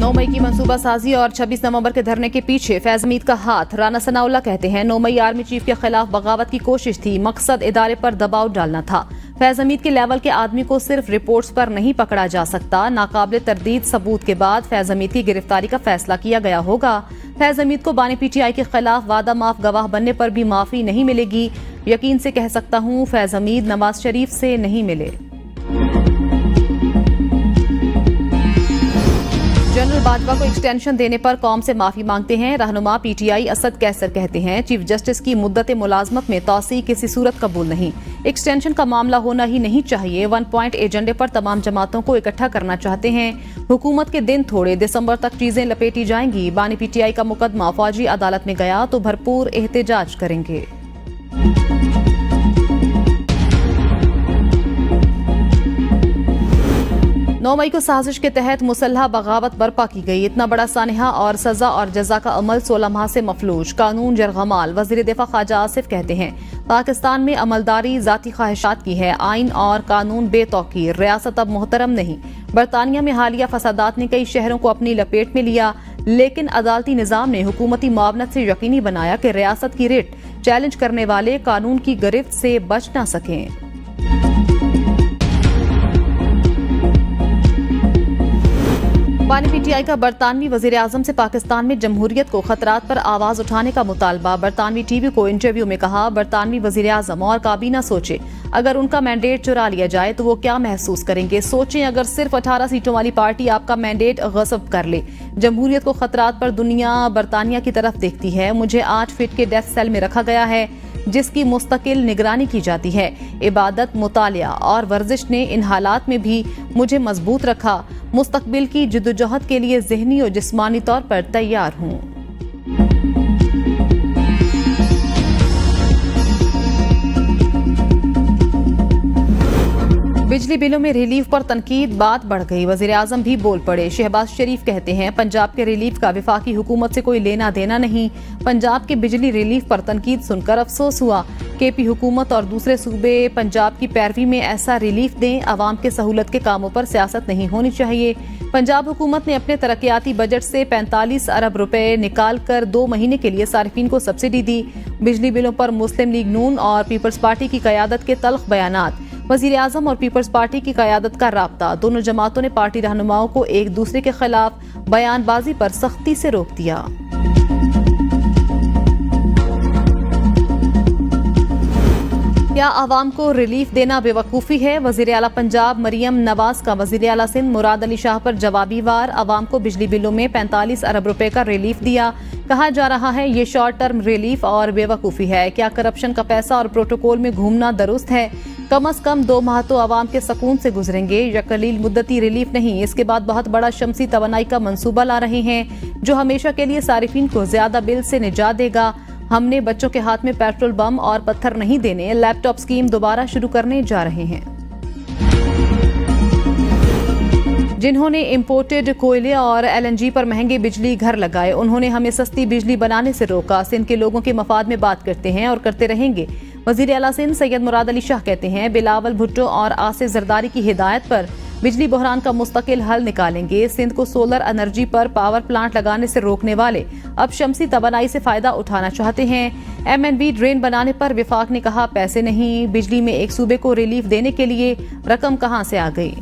9 मई की मंसूबा साजी और 26 नवंबर के धरने के पीछे फैज हमीद का हाथ। राना सनाउल्लाह कहते हैं 9 मई आर्मी चीफ के खिलाफ बगावत की कोशिश थी, मकसद इदारे पर दबाव डालना था। फैज हमीद के लेवल के आदमी को सिर्फ रिपोर्ट्स पर नहीं पकड़ा जा सकता। नाकाबिले तरदीद सबूत के बाद फैज हमीद की गिरफ्तारी का फैसला किया गया होगा। फैज हमीद को बानी पीटीआई के खिलाफ वादा माफ गवाह बनने पर भी माफी नहीं मिलेगी। यकीन से कह सकता हूँ फैज हमीद नवाज शरीफ से नहीं मिले। जनरल बाजवा को एक्सटेंशन देने पर कौम से माफी मांगते हैं। रहनुमा पीटीआई असद कैसर कहते हैं चीफ जस्टिस की मुद्दत मुलाजमत में तौसी किसी सूरत कबूल नहीं। एक्सटेंशन का मामला होना ही नहीं चाहिए। 1 पॉइंट एजेंडे पर तमाम जमातों को इकट्ठा करना चाहते हैं। हुकूमत के दिन थोड़े, दिसंबर तक चीजें लपेटी जाएंगी। बानी पीटीआई का मुकदमा फौजी अदालत में गया तो भरपूर एहतजाज करेंगे। नौ मई को साजिश के तहत मुसल्ह बगावत बर्पा की गई। इतना बड़ा सानिहा और सजा और जजा का अमल 16 माह से मफलूज। कानून जरगमाल। वजीर दिफा ख्वाजा आसिफ कहते हैं पाकिस्तान में अमलदारी जाती ख्वाहिशात की है। आइन और कानून बेतौकीर, रियासत अब मोहतरम नहीं। बरतानिया में हालिया फसादात ने कई शहरों को अपनी लपेट में लिया, लेकिन अदालती निजाम ने हुकूमती मुआवनत से यकीनी बनाया कि रियासत की रिट चैलेंज करने वाले कानून की गिरफ्त से बच न सकें। बानी पीटीआई का बरतानवी वजीर आजम से पाकिस्तान में जमहूरियत को खतरात पर आवाज उठाने का मुतालबा। बरतानवी टीवी को इंटरव्यू में कहा बरतानवी वजीर आजम और काबीना सोचे अगर उनका मैंडेट चुरा लिया जाए तो वो क्या महसूस करेंगे। सोचें अगर सिर्फ 18 सीटों वाली पार्टी आपका मैंडेट गस्ब कर ले। जमहूरियत को खतरात पर दुनिया बरतानिया की तरफ देखती है। मुझे 8 फीट के डेथ सेल में रखा गया है जिसकी मुस्तकिल निगरानी की जाती है। इबादत, मुतालिया और वर्जिश ने इन हालात में भी मुझे मजबूत रखा। मुस्तकबिल की जिद्दोजहद के लिए ज़हनी और जिस्मानी तौर पर तैयार हूँ। बिजली बिलों में रिलीफ पर तनकीद, बात बढ़ गई। वजीर आजम भी बोल पड़े। शहबाज शरीफ कहते हैं पंजाब के रिलीफ का वफाकी हुकूमत से कोई लेना देना नहीं। पंजाब के बिजली रिलीफ पर तनकीद सुनकर अफसोस हुआ। केपी हुकूमत और दूसरे सूबे पंजाब की पैरवी में ऐसा रिलीफ दें। आवाम के सहूलत के कामों पर सियासत नहीं होनी चाहिए। पंजाब हुकूमत ने अपने तरक्याती बजट से 45 अरब रुपए निकाल कर 2 महीने के लिए सार्फिन को सब्सिडी दी। बिजली बिलों पर मुस्लिम लीग नून और पीपल्स पार्टी की क़यादत के तल्ख बयानात। वजीर आजम और पीपल्स पार्टी की क़यादत का राब्ता। दोनों जमातों ने पार्टी रहनुमाओं को एक दूसरे के खिलाफ बयानबाजी पर सख्ती से रोक दिया। क्या आवाम को रिलीफ देना बेवकूफ़ी है? वज़ीर आला पंजाब मरियम नवाज का वज़ीर आला सिंध मुराद अली शाह पर जवाबी वार। आवाम को बिजली बिलों में 45 अरब रुपए का रिलीफ दिया। कहा जा रहा है ये शॉर्ट टर्म रिलीफ और बेवकूफ़ी है। क्या करप्शन का पैसा और प्रोटोकॉल में घूमना दुरुस्त है? कम अज कम 2 माह तो आवाम के सकून से गुजरेंगे। या कलील मुद्दती रिलीफ नहीं, इसके बाद बहुत बड़ा शमसी तवानाई का मंसूबा ला रहे हैं जो हमेशा के लिए सारिफिन को ज्यादा बिल से निजात देगा। हमने बच्चों के हाथ में पेट्रोल बम और पत्थर नहीं देने। लैपटॉप स्कीम दोबारा शुरू करने जा रहे हैं। जिन्होंने इंपोर्टेड कोयले और एलएनजी पर महंगे बिजली घर लगाए, उन्होंने हमें सस्ती बिजली बनाने से रोका। सिंध के लोगों के मफाद में बात करते हैं और करते रहेंगे। वजीर आला सिंध सैयद मुराद अली शाह कहते हैं बिलावल भुट्टो और आसिफ जरदारी की हिदायत पर बिजली बहरान का मुस्तकिल हल निकालेंगे। सिंध को सोलर एनर्जी पर पावर प्लांट लगाने से रोकने वाले अब शमसी तवानाई से फायदा उठाना चाहते हैं। एमएनबी ड्रेन बनाने पर विफाक ने कहा पैसे नहीं। बिजली में एक सूबे को रिलीफ देने के लिए रकम कहां से आ गई?